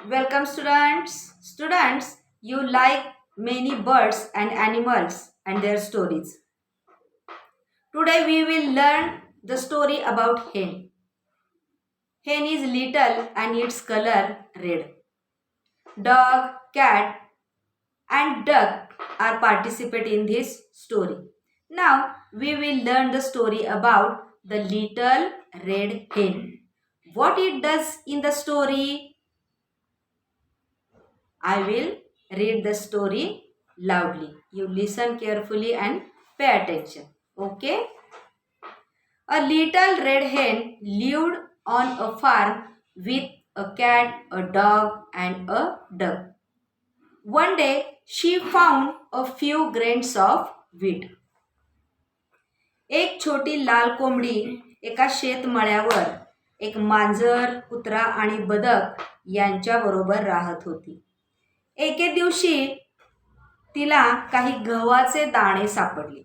Welcome students. Students, you like many birds and animals and their stories. Today we will learn the story about hen. Hen is little and its color red. Dog, cat and duck are participate in this story. Now we will learn the story about the little red hen. What it does in the story? I will read the story loudly. You listen carefully and pay attention. Okay? A little red hen lived on a farm with a cat, a dog, and a duck. One day, she found a few grains of wheat. एक छोटी लाल कोंबडी एका शेतमळ्यावर एक मांजर, कुत्रा आणि बदक यांच्याबरोबर राहत होती. एके दिवशी तिला काही गव्हाचे दाणे सापडले.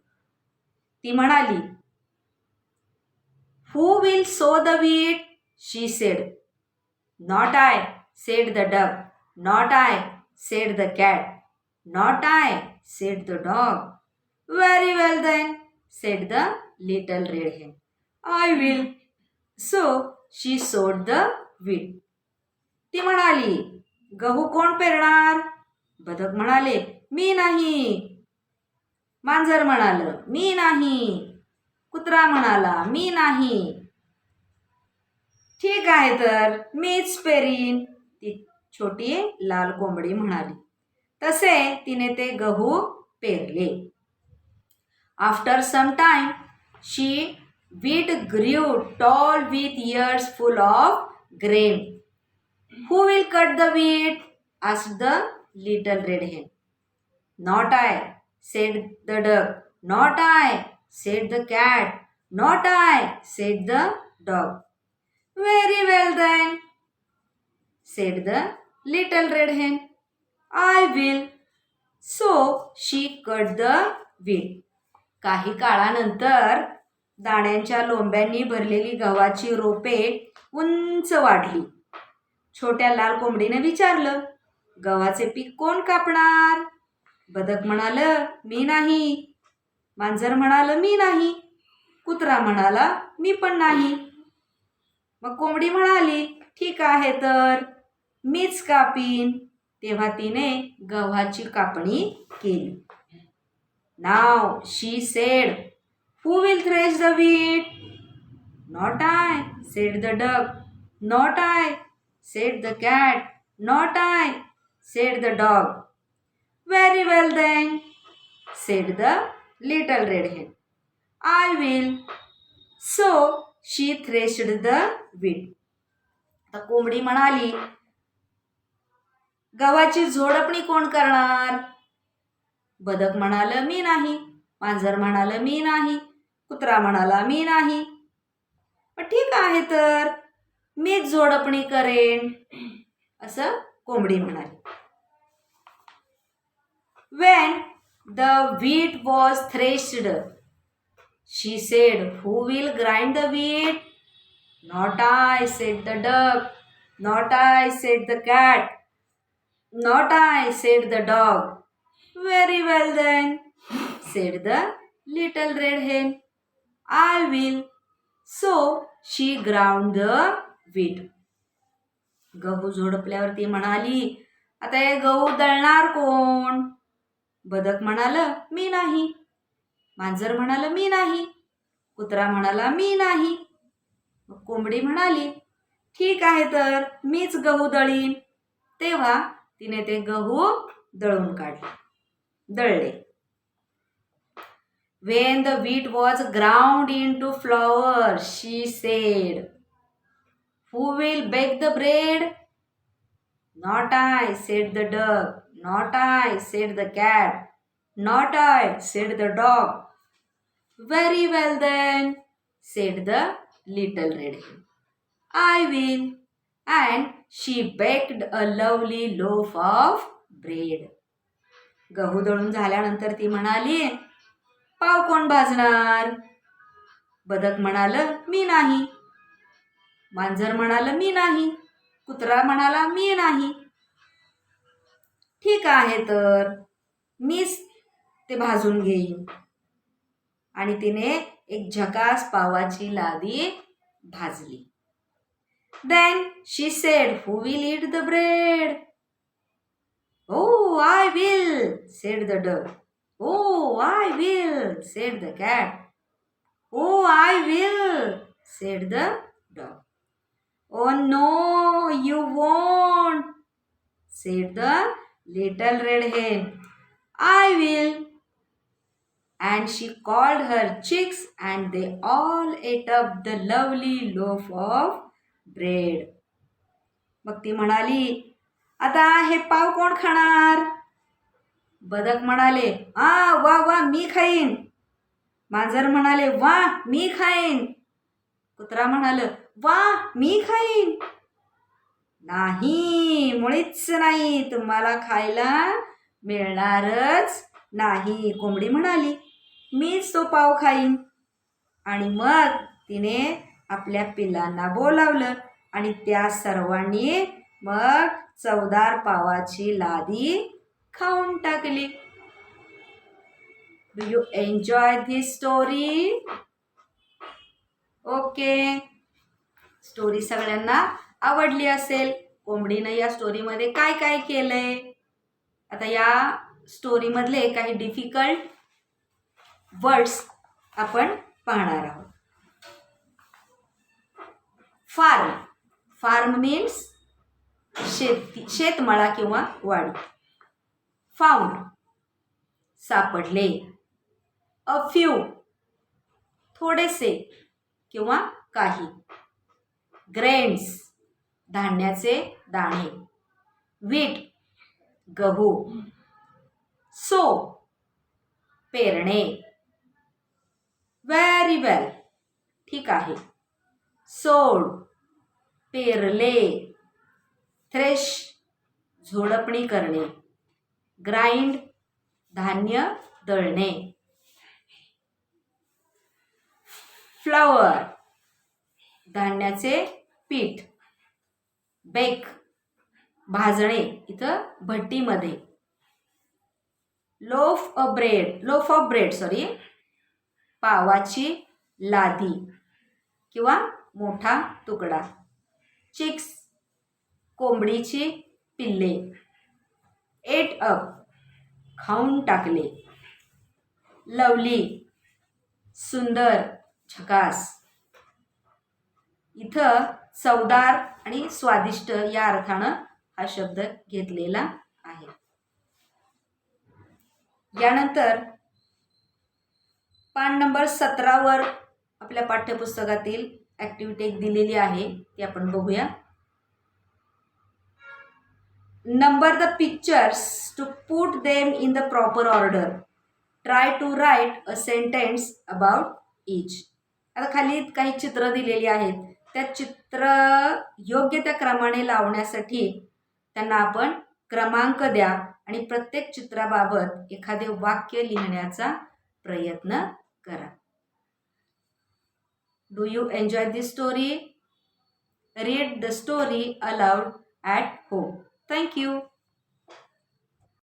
ती म्हणाली, "Who will sow the wheat?" she said. "Not I," said the duck. "Not I," said the cat. "Not I," said the dog. "Very well then," said the little red hen. "I will." So she sowed the wheat. ती म्हणाली, "गहू कोण पेरणार?" बदक म्हणाले, "मी नाही." मांजर म्हणालं, "मी नाही." कुत्रा म्हणाला, "मी नाही." "ठीक आहे तर मीच पेरीन," ती छोटी लाल कोंबडी म्हणाली. तसे तिने ते गहू पेरले. After some time she wheat grew tall with ears full of grain. "Who will cut the wheat?" asked the little red hen. "Not I," said the duck. "Not I," said the cat. "Not I," said the dog. "Very well then," said the little red hen. "I will." So she cut the wheat. काही काळानंतर दाण्यांच्या लोंब्यांनी भरलेली गव्हाची रोपे उंच वाढली. छोट्या लाल कोंबडीने विचारलं, "गव्हाचे पीक कोण कापणार?" बदक म्हणालं, "मी नाही." मांजर म्हणालं, "मी नाही." कुत्रा म्हणाला, "मी पण नाही." मग कोंबडी म्हणाली, "ठीक आहे तर मीच कापीन." तेव्हा तिने गव्हाची कापणी केली. Now she said, "Who will thresh the wheat?" "Not I," said the duck. "Not I," said the cat. "Not I," said the dog. "Very well then," said the little red hen. "I will." So she threshed the wheat. आता कोंबडी म्हणाली, "गव्हाची झोडपणी कोण करणार?" बदक म्हणालं, "मी नाही." मांजर म्हणालं, "मी नाही." कुत्रा म्हणाला, "मी नाही." "मग ठीक आहे तर मीच झोडपणी करेन," असं कोंबडी म्हणाली. When the wheat was threshed, she said, "Who will grind the wheat?" "Not I," said the duck. "Not I," said the cat. "Not I," said the dog. "Very well then," said the little red hen. "I will." So she ground the wheat. गहू झोडपल्यावर ती म्हणाली, "आता हे गहू दळणार कोण?" बदक म्हणालं, "मी नाही." मांजर म्हणालं, "मी नाही." कुत्रा म्हणाला, "मी नाही." मग कोंबडी म्हणाली, "ठीक आहे तर मीच गहू दळीन." तेव्हा तिने ते गहू दळून काढले, दळले. When the wheat was ground into flour, she said, "Who will bake the bread?" "Not I," said the duck. "Not I," said the cat. "Not I," said the dog. "Very well then," said the little red hen. "I will." And she baked a lovely loaf of bread. गहू दळून झाल्यानंतर ती म्हणाली, "पाव कोण भाजणार?" बदक म्हणालं, "मी नाही." मांजर म्हणालं, "मी नाही." कुत्रा म्हणाला, "मी नाही." ठीक आहे तर मीच ते भाजून घेईन. आणि तिने एक झकास पावाची लादी भाजली. Then she said, "Who will eat the bread?" "Oh, I will," said the duck. "Oh, I will," said the cat. "Oh, I will," said the dog. "Oh no, you won't," said the little red hen. "I will." And she called her chicks, and they all ate up the lovely loaf of bread. मग ती म्हणाली, आता हे पाव कोण खाणार? बदक म्हणाले, वा वा मी खाईन. मांजर म्हणाले, वा मी खाईन. कुत्रा म्हणाल, वा मी खाईन. नाही, मुळीच नाही, तुम्हाला खायला मिळणारच नाही. कोंबडी म्हणाली, मीच तो पाव खाईन. आणि मग तिने आपल्या पिल्लांना बोलावलं आणि त्या सर्वांनी मग चवदार पावाची लादी खाऊन टाकली. Do you enjoy this story? Okay, story सगळ्यांना आवडली असेल. कोंबडीनं या स्टोरीमध्ये काय काय केलंय? आता या स्टोरीमधले काही डिफिकल्ट वर्ड्स आपण पाहणार आहोत. फार्म. फार्म मीन्स शेतमळा किंवा वाडी. फाउंड सापडले. अ फ्यू थोडेसे किंवा काही. ग्रेन्स धान्याचे दाणे. व्हीट गहू. सो पेरणे. व्हेरी वेल ठीक आहे. सोड पेरले. थ्रेश झोडपणी करणे. ग्राइंड धान्य दळणे. फ्लॉवर धान्याचे पीठ. बेक भाजणे, इथं भट्टीमध्ये. लोफ ऑफ ब्रेड पावाची लादी किंवा मोठा तुकडा. चिक्स कोंबडीची पिल्ले. एट अप खाऊन टाकले. लवली सुंदर झकास. इथं चवदार आणि स्वादिष्ट या अर्थानं हा शब्द घेतलेला आहे. यानंतर पान नंबर 17 वर आपल्या पाठ्यपुस्तकातील ॲक्टिव्हिटी एक दिलेली आहे, ती आपण बघूया. Number the pictures to put them in the proper order. Try to write a sentence about each. आता खाली काही चित्र दिलेली आहेत, त्या चित्र योग्य त्या क्रमाने लावण्यासाठी त्यांना आपण क्रमांक द्या आणि प्रत्येक चित्राबाबत एखादे वाक्य लिहिण्याचा प्रयत्न करा. Do you enjoy this story? Read the story aloud at home. Thank you.